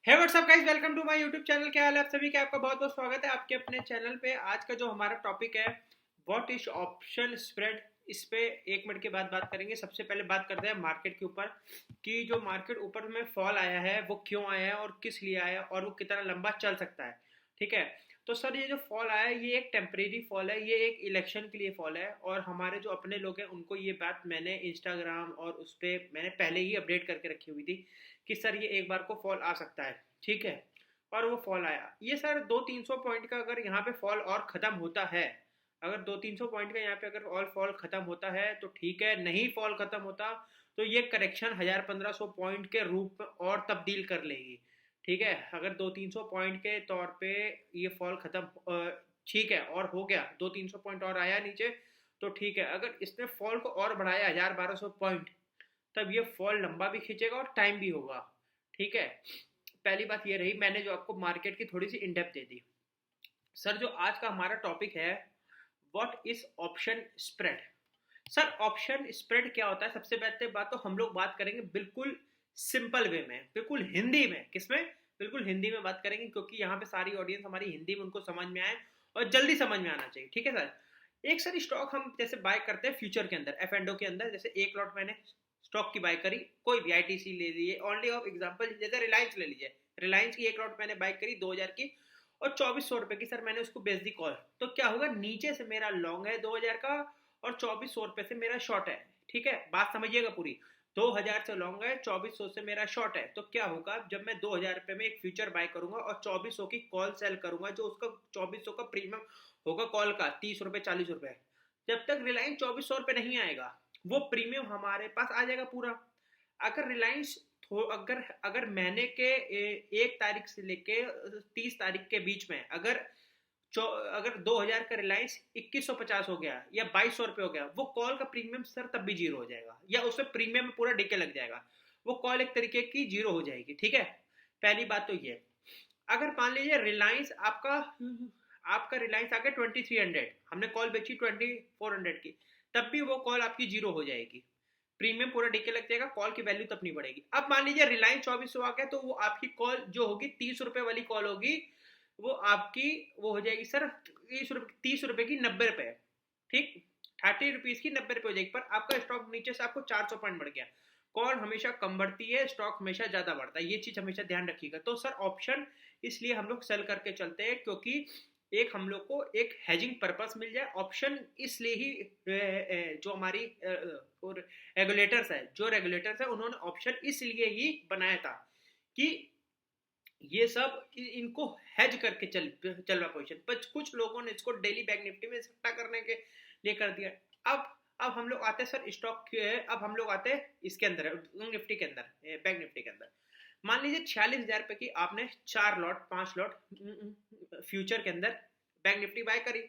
Hey what's up guys, welcome to my YouTube channel. क्या हाल है आप सभी का? आपका बहुत बहुत स्वागत है आपके अपने चैनल पे। आज का जो हमारा टॉपिक है व्हाट इज ऑप्शन स्प्रेड, इस पे 1 मिनट के बाद बात करेंगे। सबसे पहले बात करते हैं मार्केट के ऊपर कि जो मार्केट ऊपर में फॉल आया है वो क्यों आया है और किस लिए आया है और वो कितना लंबा चल सकता है। ठीक है, तो सर ये जो फॉल आया है ये एक टेम्परेरी फॉल है, ये एक इलेक्शन के लिए फॉल है। और हमारे जो अपने लोग हैं उनको ये बात मैंने इंस्टाग्राम और उस पर मैंने पहले ही अपडेट करके रखी हुई थी कि सर ये एक बार को फॉल आ सकता है। ठीक है, और वो फॉल आया। ये सर 200-300 पॉइंट का अगर यहाँ पे फॉल और ख़त्म होता है, अगर 200-300 पॉइंट का यहाँ पे अगर ऑल फॉल ख़त्म होता है तो ठीक है, नहीं फॉल ख़त्म होता तो ये करेक्शन 1000-1500 पॉइंट के रूप में और तब्दील कर लेगी। ठीक है, अगर 200-300 पॉइंट के तौर पे ये फॉल ख़त्म ठीक है और हो गया, 200-300 पॉइंट और आया नीचे तो ठीक है। अगर इसने फॉल को और बढ़ाया 1000-1200 पॉइंट, तब ये फॉल लंबा भी खींचेगा और टाइम भी होगा। ठीक है, पहली बात ये रही, मैंने जो आपको मार्केट की थोड़ी सी इनडेप्थ दे दी। सर जो आज का हमारा टॉपिक है what is option spread. Sir option spread क्या होता है? सबसे पहले बात तो हम लोग बात करेंगे बिल्कुल सिंपल वे में, बिल्कुल हिंदी में। किसमें? बिल्कुल हिंदी में बात करेंगे, क्योंकि यहाँ पे सारी ऑडियंस हमारी हिंदी में, उनको समझ में आए और जल्दी समझ में आना चाहिए। ठीक है सर, एक सर स्टॉक हम जैसे बाय करते हैं फ्यूचर के अंदर, एफ एंडो के अंदर। जैसे एक लॉट मैंने स्टॉक की बाय करी, कोई भी आईटीसी ले लीजिए, ओनली ऑफ एग्जांपल जैसे रिलायंस ले लीजिए। रिलायंस की एक लॉट मैंने बाय करी 2000 की और 2400 रुपए की। सर मैंने उसको बेच दी कॉल, तो क्या होगा, नीचे से मेरा लॉन्ग है 2000 का और 2400 रुपए से मेरा शॉर्ट है। ठीक है, बात समझिएगा पूरी। 2000 से लॉन्ग है, 2400 से मेरा शॉर्ट है। तो क्या होगा, जब मैं 2000 रुपए में एक फ्यूचर बाय करूंगा और 2400 की कॉल सेल करूंगा, जो उसका 2400 का प्रीमियम होगा कॉल का 30 रुपए 40 रुपए, जब तक रिलायंस 2400 रुपए नहीं आएगा वो प्रीमियम हमारे पास आ जाएगा पूरा। अगर रिलायंस अगर अगर महीने के 1 तारीख से लेके 30 तारीख के बीच में अगर 2000 का रिलायंस 2150 हो गया या 2200 रुपए हो गया, वो कॉल का प्रीमियम सर तब भी जीरो हो जाएगा, या उसमें प्रीमियम में पूरा डिके लग जाएगा। वो कॉल एक तरीके की जीरो हो जाएगी। ठीक है, पहली बात तो ये। अगर मान लीजिए रिलायंस आपका आपका रिलायंस आ गया 2300, हमने कॉल बेची 2400 की, तब भी वो कॉल आपकी जीरो हो जाएगी, प्रीमियम पूरा डीके लग जाएगा, कॉल की वैल्यू तब नहीं बढ़ेगी। अब मान लीजिए रिलायंस 2400 आ गया, तो वो आपकी कॉल जो होगी 30 रुपए वाली कॉल होगी, वो आपकी वो हो जाएगी सर 30 रुपए की 90 रुपए। ठीक, 30 रुपीज की 90 रुपए हो जाएगी। पर आपका स्टॉक नीचे से आपको 400 पॉइंट बढ़ गया। कॉल हमेशा कम बढ़ती है, स्टॉक हमेशा ज्यादा बढ़ता है, ये चीज हमेशा ध्यान रखिएगा। तो सर ऑप्शन इसलिए हम लोग सेल करके चलते हैं क्योंकि एक हम लोग को एक हैजिंग पर्पस मिल जाए। ऑप्शन इसलिए ही जो हमारी रेगुलेटर्स है उन्होंने ऑप्शन इसलिए ही बनाया था कि ये सब इनको हेज करके चल रहा पोजीशन। पर कुछ लोगों ने इसको डेली बैंक निफ्टी में इकट्ठा करने के लिए कर दिया। अब हम लोग आते हैं सर स्टॉक के, अब हम लोग आते हैं इसके अंदर निफ्टी के अंदर, बैंक निफ्टी के अंदर। मान लीजिए 46,000 रुपए की आपने 4 लॉट 5 लॉट फ्यूचर के अंदर बैंक निफ्टी बाय करी।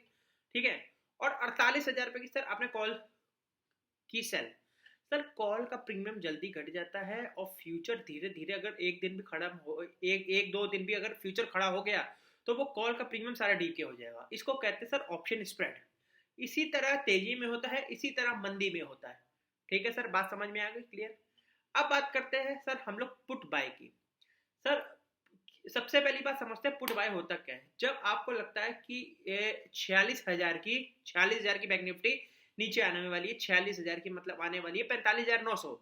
ठीक है, और 48,000 रुपए की सर आपने कॉल की सेल। सर कॉल का प्रीमियम जल्दी घट जाता है और फ्यूचर धीरे धीरे, अगर एक दिन भी खड़ा हो, एक दो दिन भी अगर फ्यूचर खड़ा हो गया, तो वो कॉल का प्रीमियम सारा डीके हो जाएगा। इसको कहते हैं सर ऑप्शन स्प्रेड। इसी तरह तेजी में होता है, इसी तरह मंदी में होता है। ठीक है सर, बात समझ में आ गई? क्लियर? अब बात करते हैं सर हम लोग पुट बाय की। सर सबसे पहली बात समझते हैं पुट बाय होता क्या है। जब आपको लगता है कि 46,000 की बैंक निफ्टी नीचे आने वाली है, 46,000 की मतलब आने वाली है 45,900।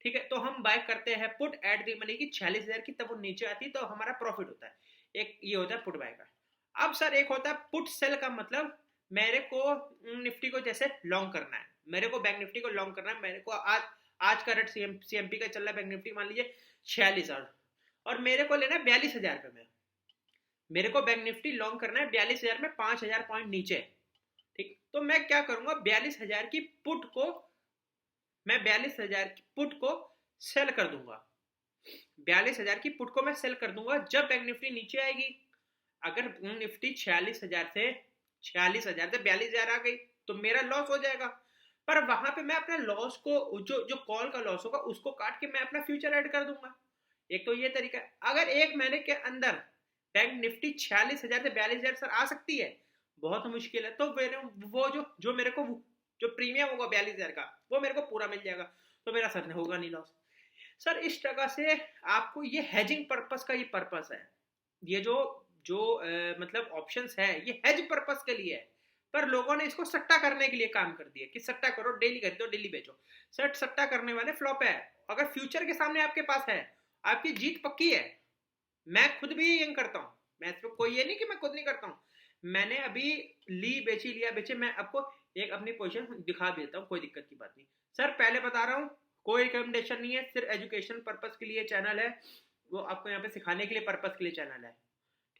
ठीक है, तो हम बाय करते हैं पुट एट दी मनी की 46,000 की, तब वो नीचे आती है तो हमारा प्रॉफिट होता है। एक ये होता है पुट बाय का। अब सर एक होता है पुट सेल का, मतलब मेरे को निफ्टी को जैसे लॉन्ग करना है, मेरे को बैंक निफ्टी को लॉन्ग करना है। मेरे को आज का रेट सीएमपी का चल रहा है बैंक निफ्टी मान लीजिए 46,000, और मेरे को लेना है 42,000 में। मेरे को बैंक निफ्टी लॉन्ग करना है 42,000 में, 5,000 पॉइंट नीचे। ठीक, तो मैं क्या करूंगा, 42,000 की पुट को, मैं 42,000 की पुट को सेल कर दूंगा। 42,000 की पुट को मैं सेल कर दूंगा जब बैंक निफ्टी नीचे आएगी। अगर निफ्टी 46,000 से 42,000 आ गई तो मेरा लॉस हो जाएगा। पर वहां पे मैं अपने लॉस को, जो कॉल का लॉस होगा उसको काट के मैं अपना फ्यूचर ऐड कर दूंगा। एक तो ये तरीका है। अगर एक महीने के अंदर बैंक निफ्टी 46,000 से 42,000 सर आ सकती है, बहुत मुश्किल है, तो मेरे वो जो मेरे को जो प्रीमियम होगा 42,000 का, वो मेरे को पूरा मिल जाएगा, तो मेरा सर होगा नहीं लॉस। सर इस जगह से आपको ये हेजिंग पर्पस का ये पर्पस है, ये जो जो मतलब ऑप्शंस है ये हेज पर्पस के लिए है, पर लोगों ने इसको सट्टा करने के लिए काम कर दिया कि सट्टा करो, डेली खरीदो डेली बेचो। सर सट्टा करने वाले फ्लॉप है। अगर फ्यूचर के सामने आपके पास है, आपकी जीत पक्की है। मैं खुद भी यही करता हूँ, मैं इस पर कोई ये नहीं कि मैं खुद नहीं करता हूँ। मैंने अभी ली बेची लिया बेचे, मैं आपको एक अपनी पोजीशन दिखा देता हूँ, कोई दिक्कत की बात नहीं। सर पहले बता रहा हूँ, कोई रिकमेंडेशन नहीं है, सिर्फ एजुकेशन पर्पस के लिए चैनल है, वो आपको यहाँ पे सिखाने के लिए पर्पस के लिए चैनल है।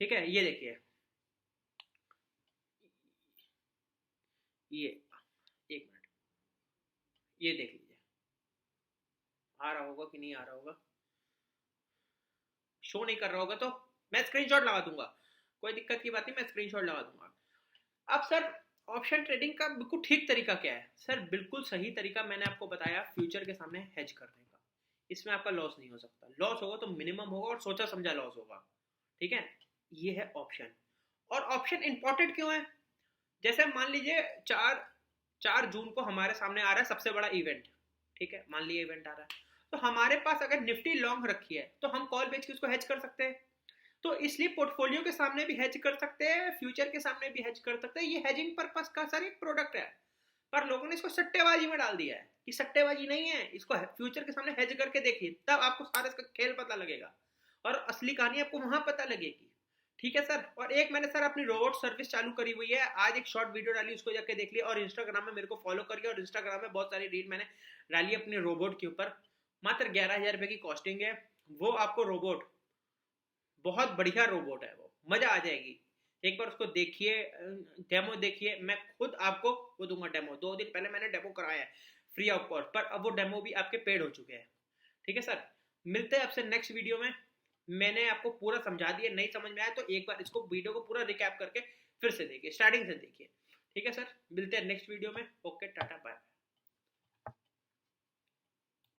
ठीक है, ये देखिए, ये एक मिनट, ये देख लीजिए, आ रहा होगा कि नहीं आ रहा होगा, शो नहीं कर रहा होगा तो मैं स्क्रीनशॉट लगा दूंगा, कोई दिक्कत की बात नहीं, मैं स्क्रीनशॉट लगा दूंगा। अब सर ऑप्शन ट्रेडिंग का बिल्कुल ठीक तरीका क्या है? सर बिल्कुल सही तरीका मैंने आपको बताया, फ्यूचर के सामने हेज करने का। इसमें आपका लॉस नहीं हो सकता, लॉस होगा तो मिनिमम होगा और सोचा समझा लॉस होगा। ठीक है, ये है ऑप्शन। और ऑप्शन इंपॉर्टेंट क्यों है? जैसे मान लीजिए 4 जून को हमारे सामने आ रहा है सबसे बड़ा इवेंट। ठीक है, मान लीजिए इवेंट आ रहा है, तो हमारे पास अगर निफ्टी लॉन्ग रखी है तो हम कॉल बेच के उसको हेज कर सकते हैं। तो इसलिए पोर्टफोलियो के सामने भी हेज कर सकते हैं, फ्यूचर के सामने भी हेज कर सकते हैं। ये हेजिंग पर्पस का सर एक प्रोडक्ट है, पर लोगों ने इसको सट्टेबाजी में डाल दिया है कि सट्टेबाजी नहीं है, इसको फ्यूचर के सामने हेज करके देखिए, तब आपको सारा इसका खेल पता लगेगा और असली कहानी आपको वहां पता लगेगी। ठीक है सर, और एक मैंने सर अपनी रोबोट सर्विस चालू करी हुई है, आज एक शॉर्ट वीडियो डाली, उसको जाके देख लिया, और इंस्टाग्राम में मेरे को फॉलो करिए, और इंस्टाग्राम में बहुत सारी रील मैंने डाली अपने रोबोट के ऊपर। मात्र 11,000 रुपए की कॉस्टिंग है, वो आपको रोबोट, बहुत बढ़िया रोबोट है, वो मजा आ जाएगी। एक बार उसको देखिए, डेमो देखिए, मैं खुद आपको वो दूंगा डेमो। 2 दिन पहले मैंने डेमो कराया है फ्री ऑफ कॉस्ट, पर अब वो डेमो भी आपके पेड हो चुके हैं। ठीक है सर, मिलते हैं आपसे नेक्स्ट वीडियो में। मैंने आपको पूरा समझा दिया, नहीं समझ में आया तो एक बार इसको वीडियो को पूरा रिकैप करके फिर से देखिए, स्टार्टिंग से देखिए। ठीक है सर, मिलते हैं नेक्स्ट वीडियो में। Okay, tata bye.